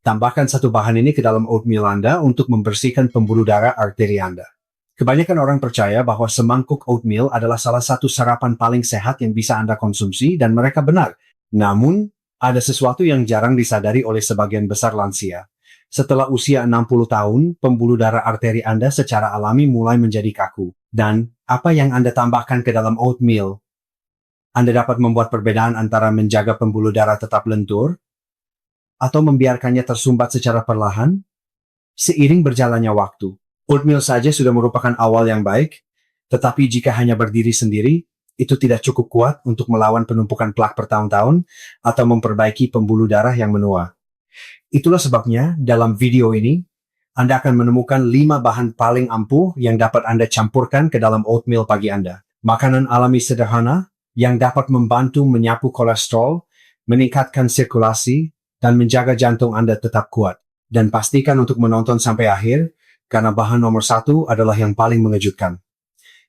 Tambahkan satu bahan ini ke dalam oatmeal Anda untuk membersihkan pembuluh darah arteri Anda. Kebanyakan orang percaya bahwa semangkuk oatmeal adalah salah satu sarapan paling sehat yang bisa Anda konsumsi dan mereka benar. Namun, ada sesuatu yang jarang disadari oleh sebagian besar lansia. Setelah usia 60 tahun, pembuluh darah arteri Anda secara alami mulai menjadi kaku. Dan, apa yang Anda tambahkan ke dalam oatmeal, Anda dapat membuat perbedaan antara menjaga pembuluh darah tetap lentur atau membiarkannya tersumbat secara perlahan seiring berjalannya waktu. Oatmeal saja sudah merupakan awal yang baik, tetapi jika hanya berdiri sendiri, itu tidak cukup kuat untuk melawan penumpukan plak bertahun-tahun atau memperbaiki pembuluh darah yang menua. Itulah sebabnya, dalam video ini, Anda akan menemukan 5 bahan paling ampuh yang dapat Anda campurkan ke dalam oatmeal pagi Anda. Makanan alami sederhana yang dapat membantu menyapu kolesterol, meningkatkan sirkulasi, dan menjaga jantung Anda tetap kuat. Dan pastikan untuk menonton sampai akhir, karena bahan nomor 1 adalah yang paling mengejutkan.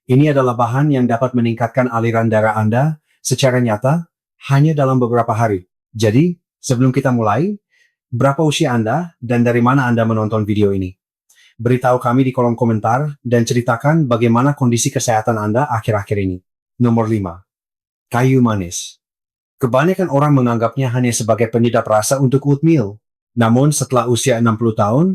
Ini adalah bahan yang dapat meningkatkan aliran darah Anda secara nyata hanya dalam beberapa hari. Jadi, sebelum kita mulai, berapa usia Anda dan dari mana Anda menonton video ini? Beritahu kami di kolom komentar dan ceritakan bagaimana kondisi kesehatan Anda akhir-akhir ini. Nomor 5. Kayu manis. Kebanyakan orang menganggapnya hanya sebagai penyedap rasa untuk oatmeal. Namun setelah usia 60 tahun,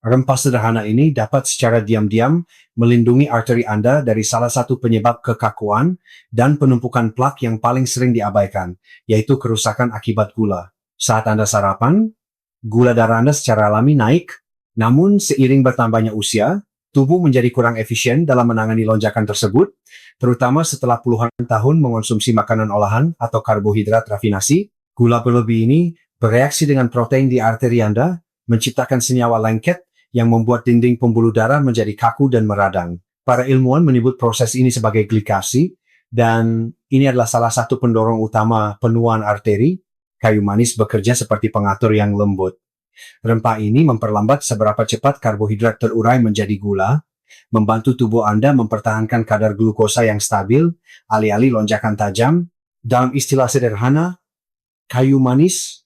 rempah sederhana ini dapat secara diam-diam melindungi arteri Anda dari salah satu penyebab kekakuan dan penumpukan plak yang paling sering diabaikan, yaitu kerusakan akibat gula. Saat Anda sarapan, gula darah Anda secara alami naik, namun seiring bertambahnya usia, tubuh menjadi kurang efisien dalam menangani lonjakan tersebut, terutama setelah puluhan tahun mengonsumsi makanan olahan atau karbohidrat rafinasi. Gula berlebih ini bereaksi dengan protein di arteri Anda, menciptakan senyawa lengket yang membuat dinding pembuluh darah menjadi kaku dan meradang. Para ilmuwan menyebut proses ini sebagai glikasi, dan ini adalah salah satu pendorong utama penuaan arteri. Kayu manis bekerja seperti pengatur yang lembut. Rempah ini memperlambat seberapa cepat karbohidrat terurai menjadi gula, membantu tubuh Anda mempertahankan kadar glukosa yang stabil, alih-alih lonjakan tajam. Dalam istilah sederhana, kayu manis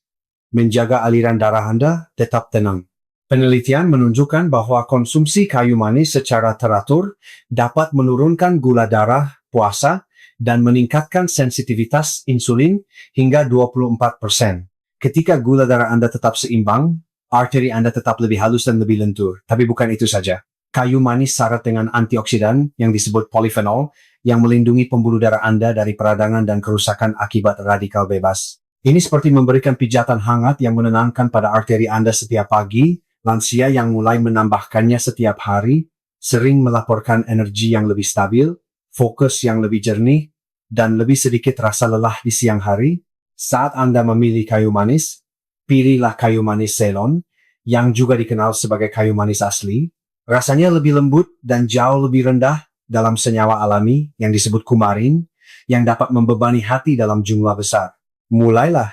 menjaga aliran darah Anda tetap tenang. Penelitian menunjukkan bahwa konsumsi kayu manis secara teratur dapat menurunkan gula darah puasa dan meningkatkan sensitivitas insulin hingga 24%. Ketika gula darah Anda tetap seimbang, arteri Anda tetap lebih halus dan lebih lentur. Tapi bukan itu saja. Kayu manis syarat dengan antioksidan yang disebut polifenol yang melindungi pembuluh darah Anda dari peradangan dan kerusakan akibat radikal bebas. Ini seperti memberikan pijatan hangat yang menenangkan pada arteri Anda setiap pagi. Lansia yang mulai menambahkannya setiap hari sering melaporkan energi yang lebih stabil, fokus yang lebih jernih, dan lebih sedikit rasa lelah di siang hari. Saat Anda memilih kayu manis, pilihlah kayu manis Ceylon, yang juga dikenal sebagai kayu manis asli. Rasanya lebih lembut dan jauh lebih rendah dalam senyawa alami yang disebut kumarin, yang dapat membebani hati dalam jumlah besar. Mulailah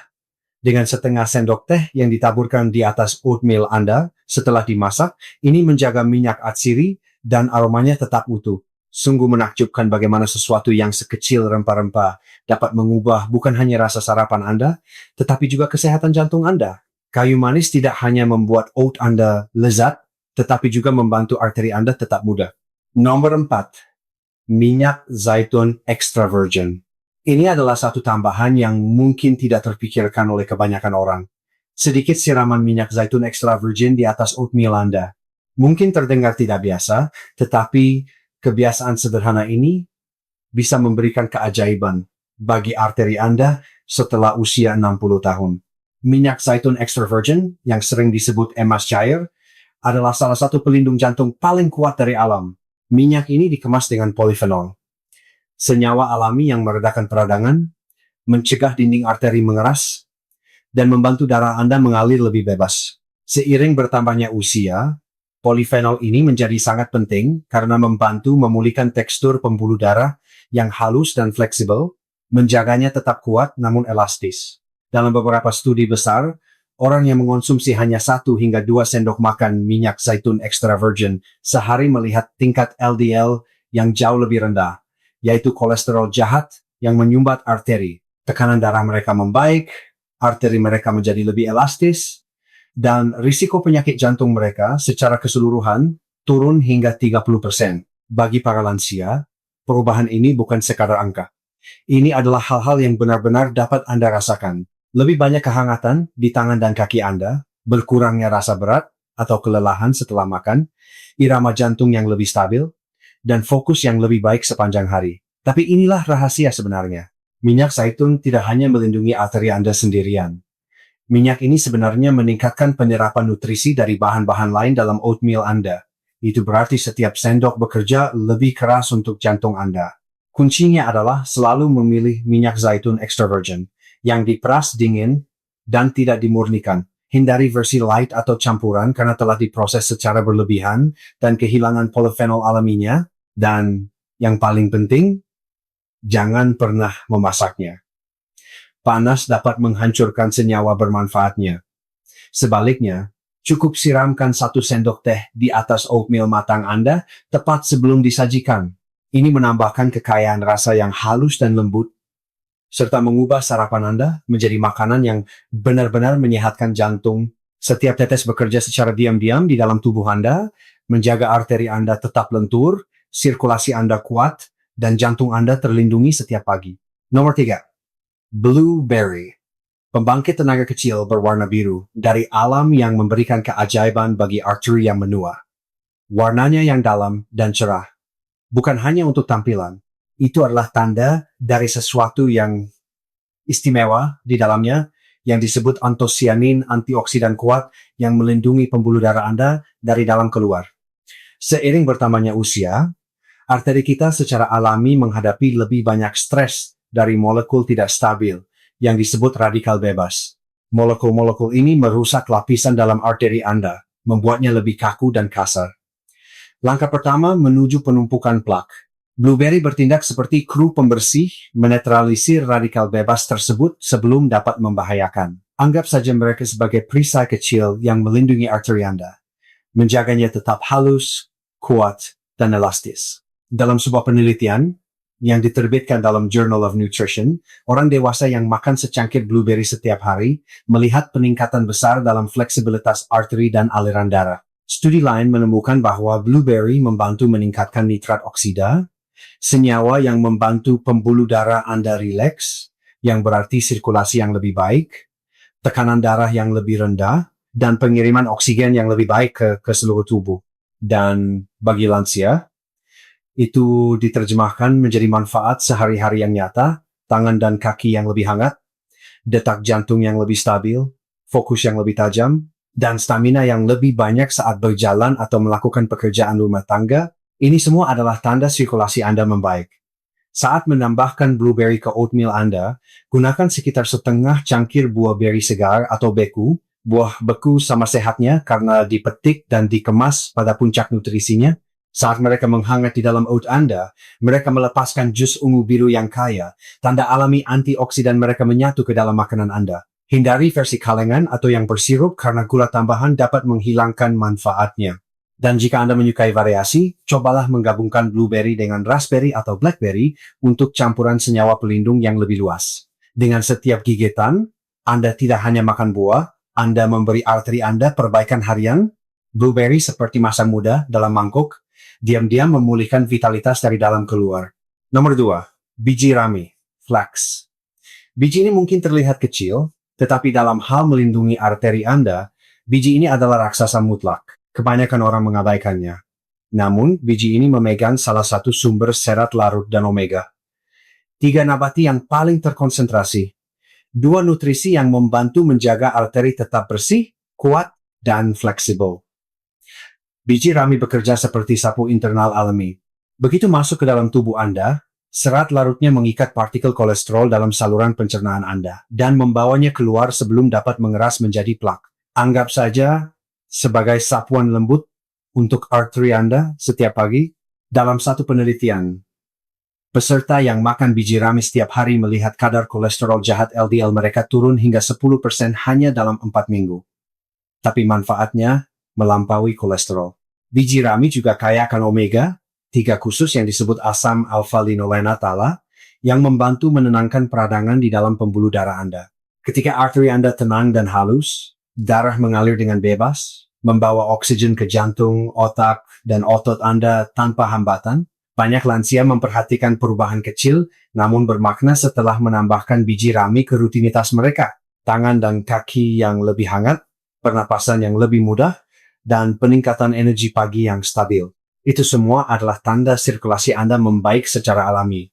dengan setengah sendok teh yang ditaburkan di atas oatmeal Anda setelah dimasak. Ini menjaga minyak atsiri dan aromanya tetap utuh. Sungguh menakjubkan bagaimana sesuatu yang sekecil rempah-rempah dapat mengubah bukan hanya rasa sarapan Anda, tetapi juga kesehatan jantung Anda. Kayu manis tidak hanya membuat oat Anda lezat, tetapi juga membantu arteri Anda tetap muda. Nomor 4. Minyak zaitun extra virgin. Ini adalah satu tambahan yang mungkin tidak terpikirkan oleh kebanyakan orang. Sedikit siraman minyak zaitun extra virgin di atas oatmeal Anda. Mungkin terdengar tidak biasa, tetapi kebiasaan sederhana ini bisa memberikan keajaiban bagi arteri Anda setelah usia 60 tahun. Minyak zaitun extra virgin yang sering disebut emas cair adalah salah satu pelindung jantung paling kuat dari alam. Minyak ini dikemas dengan polifenol, senyawa alami yang meredakan peradangan, mencegah dinding arteri mengeras, dan membantu darah Anda mengalir lebih bebas. Seiring bertambahnya usia, polifenol ini menjadi sangat penting karena membantu memulihkan tekstur pembuluh darah yang halus dan fleksibel, menjaganya tetap kuat namun elastis. Dalam beberapa studi besar, orang yang mengonsumsi hanya 1 hingga 2 sendok makan minyak zaitun extra virgin sehari melihat tingkat LDL yang jauh lebih rendah, yaitu kolesterol jahat yang menyumbat arteri. Tekanan darah mereka membaik, arteri mereka menjadi lebih elastis, Dan risiko penyakit jantung mereka secara keseluruhan turun hingga 30%. Bagi para lansia, perubahan ini bukan sekadar angka. Ini adalah hal-hal yang benar-benar dapat Anda rasakan. Lebih banyak kehangatan di tangan dan kaki Anda, berkurangnya rasa berat atau kelelahan setelah makan, irama jantung yang lebih stabil, dan fokus yang lebih baik sepanjang hari. Tapi inilah rahasia sebenarnya. Minyak zaitun tidak hanya melindungi arteri Anda sendirian. Minyak ini sebenarnya meningkatkan penyerapan nutrisi dari bahan-bahan lain dalam oatmeal Anda. Itu berarti setiap sendok bekerja lebih keras untuk jantung Anda. Kuncinya adalah selalu memilih minyak zaitun extra virgin yang diperas dingin dan tidak dimurnikan. Hindari versi light atau campuran karena telah diproses secara berlebihan dan kehilangan polifenol alaminya. Dan yang paling penting, jangan pernah memasaknya. Panas dapat menghancurkan senyawa bermanfaatnya. Sebaliknya, cukup siramkan 1 sendok teh di atas oatmeal matang Anda tepat sebelum disajikan. Ini menambahkan kekayaan rasa yang halus dan lembut, serta mengubah sarapan Anda menjadi makanan yang benar-benar menyehatkan jantung. Setiap tetes bekerja secara diam-diam di dalam tubuh Anda, menjaga arteri Anda tetap lentur, sirkulasi Anda kuat, dan jantung Anda terlindungi setiap pagi. Nomor 3. Blueberry. Pembangkit tenaga kecil berwarna biru dari alam yang memberikan keajaiban bagi arteri yang menua. Warnanya yang dalam dan cerah. Bukan hanya untuk tampilan. Itu adalah tanda dari sesuatu yang istimewa di dalamnya yang disebut antosianin antioksidan kuat yang melindungi pembuluh darah Anda dari dalam keluar. Seiring bertambahnya usia, arteri kita secara alami menghadapi lebih banyak stres dari molekul tidak stabil yang disebut radikal bebas. Molekul-molekul ini merusak lapisan dalam arteri Anda, membuatnya lebih kaku dan kasar. Langkah pertama menuju penumpukan plak. Blueberry bertindak seperti kru pembersih, menetralisir radikal bebas tersebut sebelum dapat membahayakan. Anggap saja mereka sebagai perisai kecil yang melindungi arteri Anda, menjaganya tetap halus, kuat, dan elastis. Dalam sebuah penelitian yang diterbitkan dalam Journal of Nutrition, orang dewasa yang makan secangkir blueberry setiap hari melihat peningkatan besar dalam fleksibilitas arteri dan aliran darah. Studi lain menemukan bahwa blueberry membantu meningkatkan nitrat oksida, senyawa yang membantu pembuluh darah Anda rileks, yang berarti sirkulasi yang lebih baik, tekanan darah yang lebih rendah, dan pengiriman oksigen yang lebih baik ke seluruh tubuh. Dan bagi lansia, itu diterjemahkan menjadi manfaat sehari-hari yang nyata, tangan dan kaki yang lebih hangat, detak jantung yang lebih stabil, fokus yang lebih tajam, dan stamina yang lebih banyak saat berjalan atau melakukan pekerjaan rumah tangga. Ini semua adalah tanda sirkulasi Anda membaik. Saat menambahkan blueberry ke oatmeal Anda, gunakan sekitar setengah cangkir buah beri segar atau beku. Buah beku sama sehatnya karena dipetik dan dikemas pada puncak nutrisinya. Saat mereka menghangat di dalam oat Anda, mereka melepaskan jus ungu biru yang kaya. Tanda alami antioksidan mereka menyatu ke dalam makanan Anda. Hindari versi kalengan atau yang bersirup karena gula tambahan dapat menghilangkan manfaatnya. Dan jika Anda menyukai variasi, cobalah menggabungkan blueberry dengan raspberry atau blackberry untuk campuran senyawa pelindung yang lebih luas. Dengan setiap gigitan, Anda tidak hanya makan buah, Anda memberi arteri Anda perbaikan harian. Blueberry seperti masa muda dalam mangkuk, diam-diam memulihkan vitalitas dari dalam keluar. Nomor 2, biji rami, flax. Biji ini mungkin terlihat kecil, tetapi dalam hal melindungi arteri Anda, biji ini adalah raksasa mutlak. Kebanyakan orang mengabaikannya. Namun, biji ini memegang salah satu sumber serat larut dan omega. 3 nabati yang paling terkonsentrasi. 2 nutrisi yang membantu menjaga arteri tetap bersih, kuat, dan fleksibel. Biji rami bekerja seperti sapu internal alami. Begitu masuk ke dalam tubuh Anda, serat larutnya mengikat partikel kolesterol dalam saluran pencernaan Anda dan membawanya keluar sebelum dapat mengeras menjadi plak. Anggap saja sebagai sapuan lembut untuk arteri Anda setiap pagi. Dalam satu penelitian, peserta yang makan biji rami setiap hari melihat kadar kolesterol jahat LDL mereka turun hingga 10% hanya dalam 4 minggu. Tapi manfaatnya melampaui kolesterol. Biji rami juga kaya akan omega 3 khusus yang disebut asam alfa-linolenatala yang membantu menenangkan peradangan di dalam pembuluh darah Anda. Ketika arteri Anda tenang dan halus, darah mengalir dengan bebas, membawa oksigen ke jantung, otak, dan otot Anda tanpa hambatan. Banyak lansia memperhatikan perubahan kecil, namun bermakna setelah menambahkan biji rami ke rutinitas mereka. Tangan dan kaki yang lebih hangat, pernapasan yang lebih mudah, dan peningkatan energi pagi yang stabil. Itu semua adalah tanda sirkulasi Anda membaik secara alami.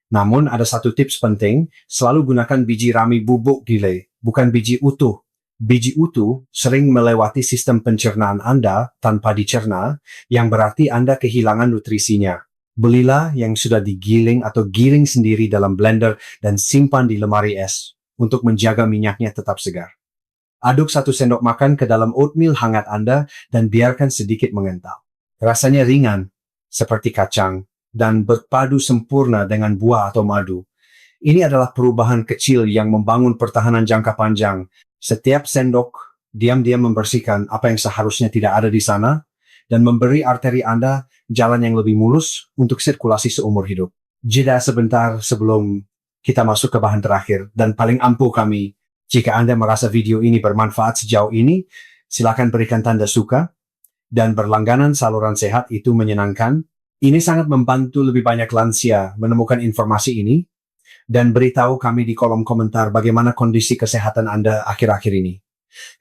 Namun ada satu tips penting, selalu gunakan biji rami bubuk delay, bukan biji utuh. Biji utuh sering melewati sistem pencernaan Anda tanpa dicerna, yang berarti Anda kehilangan nutrisinya. Belilah yang sudah digiling atau giling sendiri dalam blender dan simpan di lemari es untuk menjaga minyaknya tetap segar. Aduk 1 sendok makan ke dalam oatmeal hangat Anda dan biarkan sedikit mengental. Rasanya ringan, seperti kacang, dan berpadu sempurna dengan buah atau madu. Ini adalah perubahan kecil yang membangun pertahanan jangka panjang. Setiap sendok diam-diam membersihkan apa yang seharusnya tidak ada di sana dan memberi arteri Anda jalan yang lebih mulus untuk sirkulasi seumur hidup. Jeda sebentar sebelum kita masuk ke bahan terakhir dan paling ampuh kami. Jika Anda merasa video ini bermanfaat sejauh ini, silakan berikan tanda suka dan berlangganan saluran sehat itu menyenangkan. Ini sangat membantu lebih banyak lansia menemukan informasi ini dan beritahu kami di kolom komentar bagaimana kondisi kesehatan Anda akhir-akhir ini.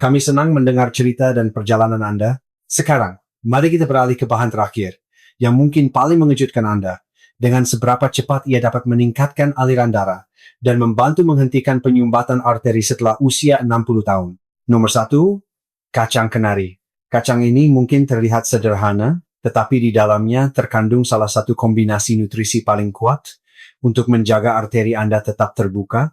Kami senang mendengar cerita dan perjalanan Anda. Sekarang, mari kita beralih ke bahan terakhir, yang mungkin paling mengejutkan Anda, dengan seberapa cepat ia dapat meningkatkan aliran darah dan membantu menghentikan penyumbatan arteri setelah usia 60 tahun. Nomor 1, kacang kenari. Kacang ini mungkin terlihat sederhana, tetapi di dalamnya terkandung salah satu kombinasi nutrisi paling kuat untuk menjaga arteri Anda tetap terbuka,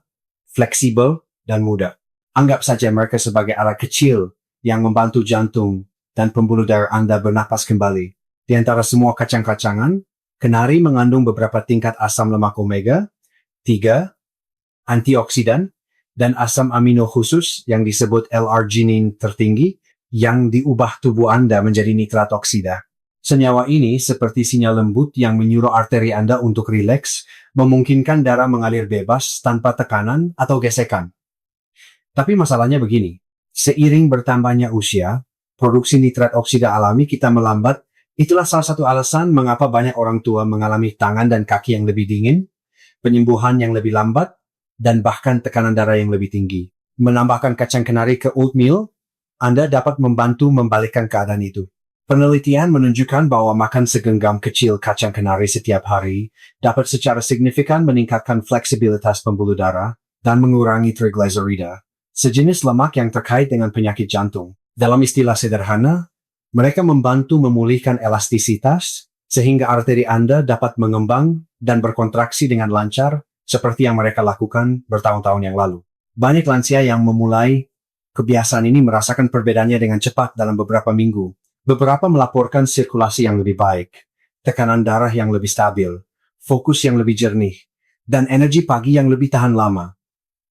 fleksibel, dan mudah. Anggap saja mereka sebagai alat kecil yang membantu jantung dan pembuluh darah Anda bernapas kembali. Di antara semua kacang-kacangan, kenari mengandung beberapa tingkat asam lemak omega 3, antioksidan, dan asam amino khusus yang disebut L-arginin tertinggi yang diubah tubuh Anda menjadi nitrat oksida. Senyawa ini seperti sinyal lembut yang menyuruh arteri Anda untuk rileks, memungkinkan darah mengalir bebas tanpa tekanan atau gesekan. Tapi masalahnya begini, seiring bertambahnya usia, produksi nitrat oksida alami kita melambat. Itulah salah satu alasan mengapa banyak orang tua mengalami tangan dan kaki yang lebih dingin, penyembuhan yang lebih lambat, dan bahkan tekanan darah yang lebih tinggi. Menambahkan kacang kenari ke oatmeal, Anda dapat membantu membalikkan keadaan itu. Penelitian menunjukkan bahwa makan segenggam kecil kacang kenari setiap hari dapat secara signifikan meningkatkan fleksibilitas pembuluh darah dan mengurangi triglycerida, sejenis lemak yang terkait dengan penyakit jantung. Dalam istilah sederhana, mereka membantu memulihkan elastisitas sehingga arteri Anda dapat mengembang dan berkontraksi dengan lancar seperti yang mereka lakukan bertahun-tahun yang lalu. Banyak lansia yang memulai kebiasaan ini merasakan perbedaannya dengan cepat dalam beberapa minggu. Beberapa melaporkan sirkulasi yang lebih baik, tekanan darah yang lebih stabil, fokus yang lebih jernih, dan energi pagi yang lebih tahan lama.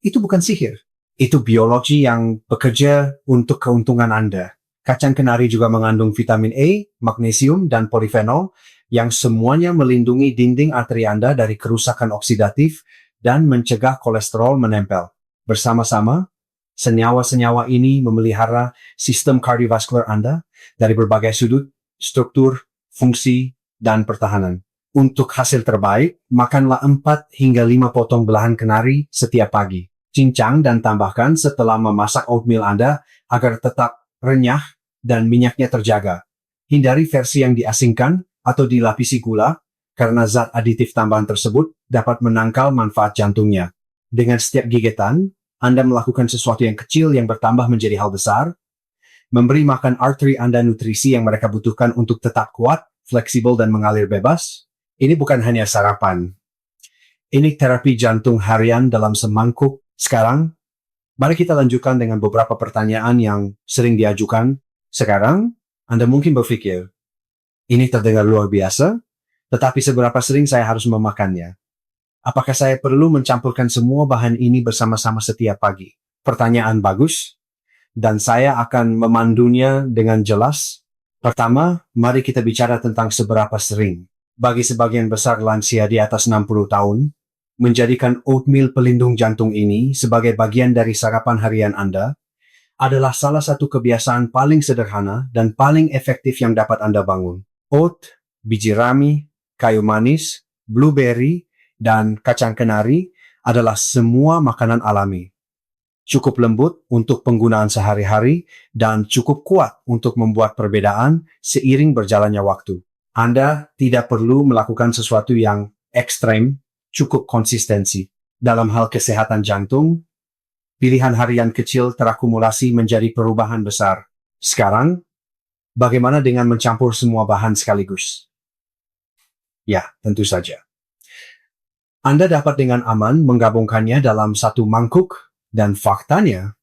Itu bukan sihir. Itu biologi yang bekerja untuk keuntungan Anda. Kacang kenari juga mengandung vitamin A, magnesium, dan polifenol yang semuanya melindungi dinding arteri Anda dari kerusakan oksidatif dan mencegah kolesterol menempel. Bersama-sama, senyawa-senyawa ini memelihara sistem kardiovaskular Anda dari berbagai sudut, struktur, fungsi, dan pertahanan. Untuk hasil terbaik, makanlah 4 hingga 5 potong belahan kenari setiap pagi. Cincang dan tambahkan setelah memasak oatmeal Anda agar tetap renyah dan minyaknya terjaga. Hindari versi yang diasingkan atau dilapisi gula, karena zat aditif tambahan tersebut dapat menangkal manfaat jantungnya. Dengan setiap gigitan, Anda melakukan sesuatu yang kecil yang bertambah menjadi hal besar, memberi makan arteri Anda nutrisi yang mereka butuhkan untuk tetap kuat, fleksibel, dan mengalir bebas. Ini bukan hanya sarapan. Ini terapi jantung harian dalam semangkuk. Sekarang, mari kita lanjutkan dengan beberapa pertanyaan yang sering diajukan. Sekarang, Anda mungkin berpikir, ini terdengar luar biasa, tetapi seberapa sering saya harus memakannya? Apakah saya perlu mencampurkan semua bahan ini bersama-sama setiap pagi? Pertanyaan bagus, dan saya akan memandunya dengan jelas. Pertama, mari kita bicara tentang seberapa sering. Bagi sebagian besar lansia di atas 60 tahun, menjadikan oatmeal pelindung jantung ini sebagai bagian dari sarapan harian Anda adalah salah satu kebiasaan paling sederhana dan paling efektif yang dapat Anda bangun. Oat, biji rami, kayu manis, blueberry, dan kacang kenari adalah semua makanan alami. Cukup lembut untuk penggunaan sehari-hari dan cukup kuat untuk membuat perbedaan seiring berjalannya waktu. Anda tidak perlu melakukan sesuatu yang ekstrem, cukup konsistensi. Dalam hal kesehatan jantung, pilihan harian kecil terakumulasi menjadi perubahan besar. Sekarang, bagaimana dengan mencampur semua bahan sekaligus? Ya, tentu saja. Anda dapat dengan aman menggabungkannya dalam satu mangkuk, dan faktanya,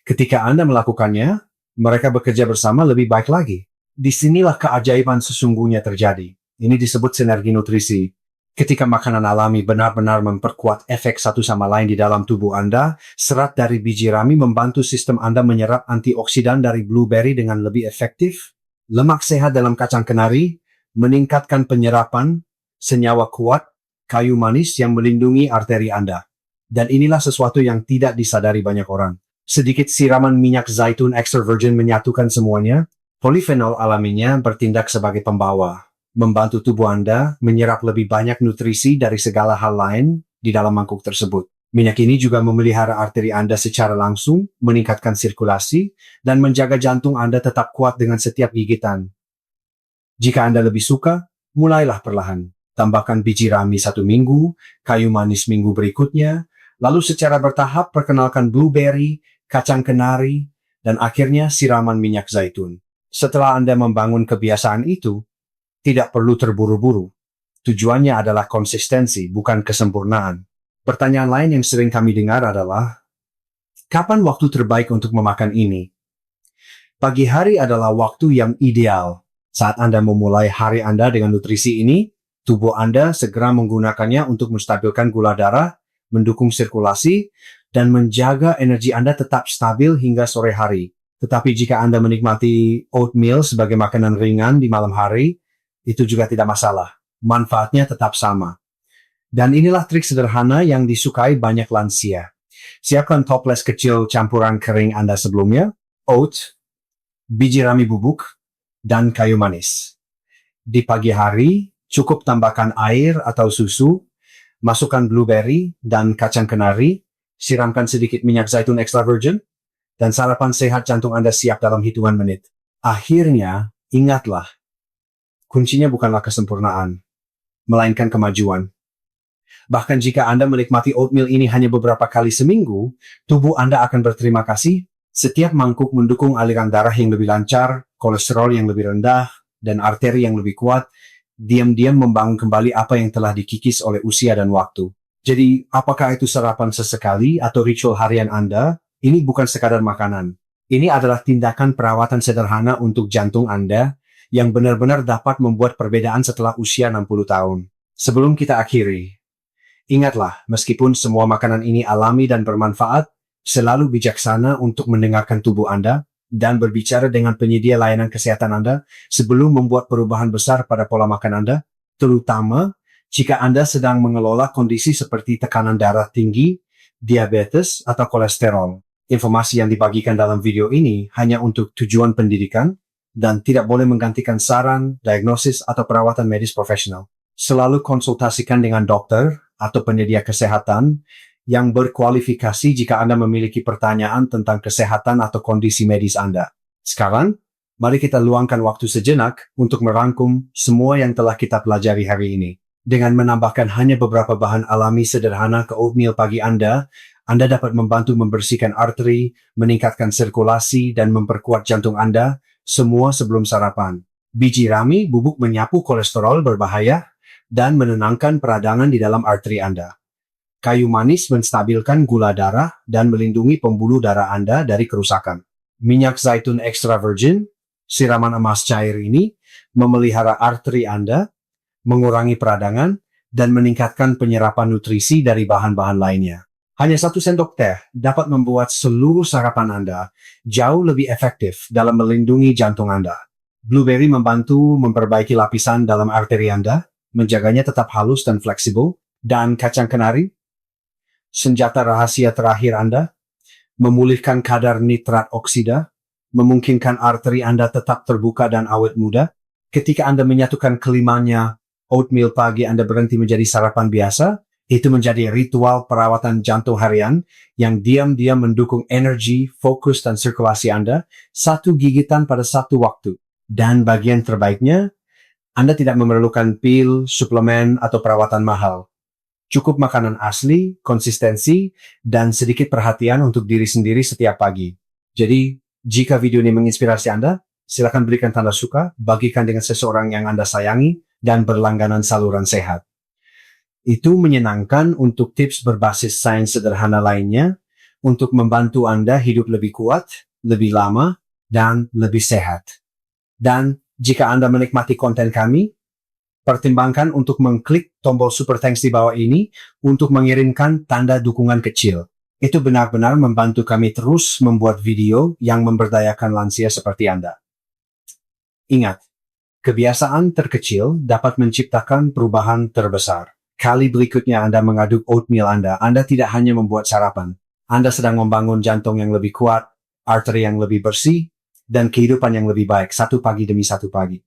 ketika Anda melakukannya, mereka bekerja bersama lebih baik lagi. Disinilah keajaiban sesungguhnya terjadi. Ini disebut sinergi nutrisi. Ketika makanan alami benar-benar memperkuat efek satu sama lain di dalam tubuh Anda, serat dari biji rami membantu sistem Anda menyerap antioksidan dari blueberry dengan lebih efektif, lemak sehat dalam kacang kenari, meningkatkan penyerapan, senyawa kuat, kayu manis yang melindungi arteri Anda. Dan inilah sesuatu yang tidak disadari banyak orang. Sedikit siraman minyak zaitun extra virgin menyatukan semuanya. Polifenol alaminya bertindak sebagai pembawa, membantu tubuh Anda menyerap lebih banyak nutrisi dari segala hal lain di dalam mangkuk tersebut. Minyak ini juga memelihara arteri Anda secara langsung, meningkatkan sirkulasi, dan menjaga jantung Anda tetap kuat dengan setiap gigitan. Jika Anda lebih suka, mulailah perlahan. Tambahkan biji rami 1 minggu, kayu manis minggu berikutnya, lalu secara bertahap perkenalkan blueberry, kacang kenari, dan akhirnya siraman minyak zaitun. Setelah Anda membangun kebiasaan itu, tidak perlu terburu-buru. Tujuannya adalah konsistensi, bukan kesempurnaan. Pertanyaan lain yang sering kami dengar adalah, kapan waktu terbaik untuk memakan ini? Pagi hari adalah waktu yang ideal. Saat Anda memulai hari Anda dengan nutrisi ini, tubuh Anda segera menggunakannya untuk menstabilkan gula darah, mendukung sirkulasi, dan menjaga energi Anda tetap stabil hingga sore hari. Tetapi jika Anda menikmati oatmeal sebagai makanan ringan di malam hari, itu juga tidak masalah. Manfaatnya tetap sama. Dan inilah trik sederhana yang disukai banyak lansia. Siapkan toples kecil campuran kering Anda sebelumnya, oat, biji rami bubuk, dan kayu manis. Di pagi hari, cukup tambahkan air atau susu, masukkan blueberry dan kacang kenari, siramkan sedikit minyak zaitun extra virgin, dan sarapan sehat jantung Anda siap dalam hitungan menit. Akhirnya, ingatlah, kuncinya bukanlah kesempurnaan, melainkan kemajuan. Bahkan jika Anda menikmati oatmeal ini hanya beberapa kali seminggu, tubuh Anda akan berterima kasih. Setiap mangkuk mendukung aliran darah yang lebih lancar, kolesterol yang lebih rendah, dan arteri yang lebih kuat, diam-diam membangun kembali apa yang telah dikikis oleh usia dan waktu. Jadi, apakah itu sarapan sesekali atau ritual harian Anda? Ini bukan sekadar makanan. Ini adalah tindakan perawatan sederhana untuk jantung Anda yang benar-benar dapat membuat perbedaan setelah usia 60 tahun. Sebelum kita akhiri, ingatlah, meskipun semua makanan ini alami dan bermanfaat, selalu bijaksana untuk mendengarkan tubuh Anda dan berbicara dengan penyedia layanan kesehatan Anda sebelum membuat perubahan besar pada pola makan Anda, terutama jika Anda sedang mengelola kondisi seperti tekanan darah tinggi, diabetes, atau kolesterol. Informasi yang dibagikan dalam video ini hanya untuk tujuan pendidikan dan tidak boleh menggantikan saran, diagnosis, atau perawatan medis profesional. Selalu konsultasikan dengan dokter atau penyedia kesehatan yang berkualifikasi jika Anda memiliki pertanyaan tentang kesehatan atau kondisi medis Anda. Sekarang, mari kita luangkan waktu sejenak untuk merangkum semua yang telah kita pelajari hari ini. Dengan menambahkan hanya beberapa bahan alami sederhana ke oatmeal pagi Anda dapat membantu membersihkan arteri, meningkatkan sirkulasi, dan memperkuat jantung Anda, semua sebelum sarapan. Biji rami bubuk menyapu kolesterol berbahaya dan menenangkan peradangan di dalam arteri Anda. Kayu manis menstabilkan gula darah dan melindungi pembuluh darah Anda dari kerusakan. Minyak zaitun extra virgin, siraman emas cair ini, memelihara arteri Anda, mengurangi peradangan, dan meningkatkan penyerapan nutrisi dari bahan-bahan lainnya. Hanya 1 sendok teh dapat membuat seluruh sarapan Anda jauh lebih efektif dalam melindungi jantung Anda. Blueberry membantu memperbaiki lapisan dalam arteri Anda, menjaganya tetap halus dan fleksibel, dan kacang kenari, senjata rahasia terakhir Anda, memulihkan kadar nitrat oksida, memungkinkan arteri Anda tetap terbuka dan awet muda. Ketika Anda menyatukan kelimanya, oatmeal pagi Anda berhenti menjadi sarapan biasa, itu menjadi ritual perawatan jantung harian yang diam-diam mendukung energi, fokus, dan sirkulasi Anda, satu gigitan pada satu waktu. Dan bagian terbaiknya, Anda tidak memerlukan pil, suplemen, atau perawatan mahal. Cukup makanan asli, konsistensi, dan sedikit perhatian untuk diri sendiri setiap pagi. Jadi, jika video ini menginspirasi Anda, silakan berikan tanda suka, bagikan dengan seseorang yang Anda sayangi, dan berlangganan saluran sehat. Itu menyenangkan untuk tips berbasis sains sederhana lainnya untuk membantu Anda hidup lebih kuat, lebih lama, dan lebih sehat. Dan jika Anda menikmati konten kami, pertimbangkan untuk mengklik tombol super thanks di bawah ini untuk mengirimkan tanda dukungan kecil. Itu benar-benar membantu kami terus membuat video yang memberdayakan lansia seperti Anda. Ingat, kebiasaan terkecil dapat menciptakan perubahan terbesar. Kali berikutnya Anda mengaduk oatmeal Anda tidak hanya membuat sarapan. Anda sedang membangun jantung yang lebih kuat, arteri yang lebih bersih, dan kehidupan yang lebih baik satu pagi demi satu pagi.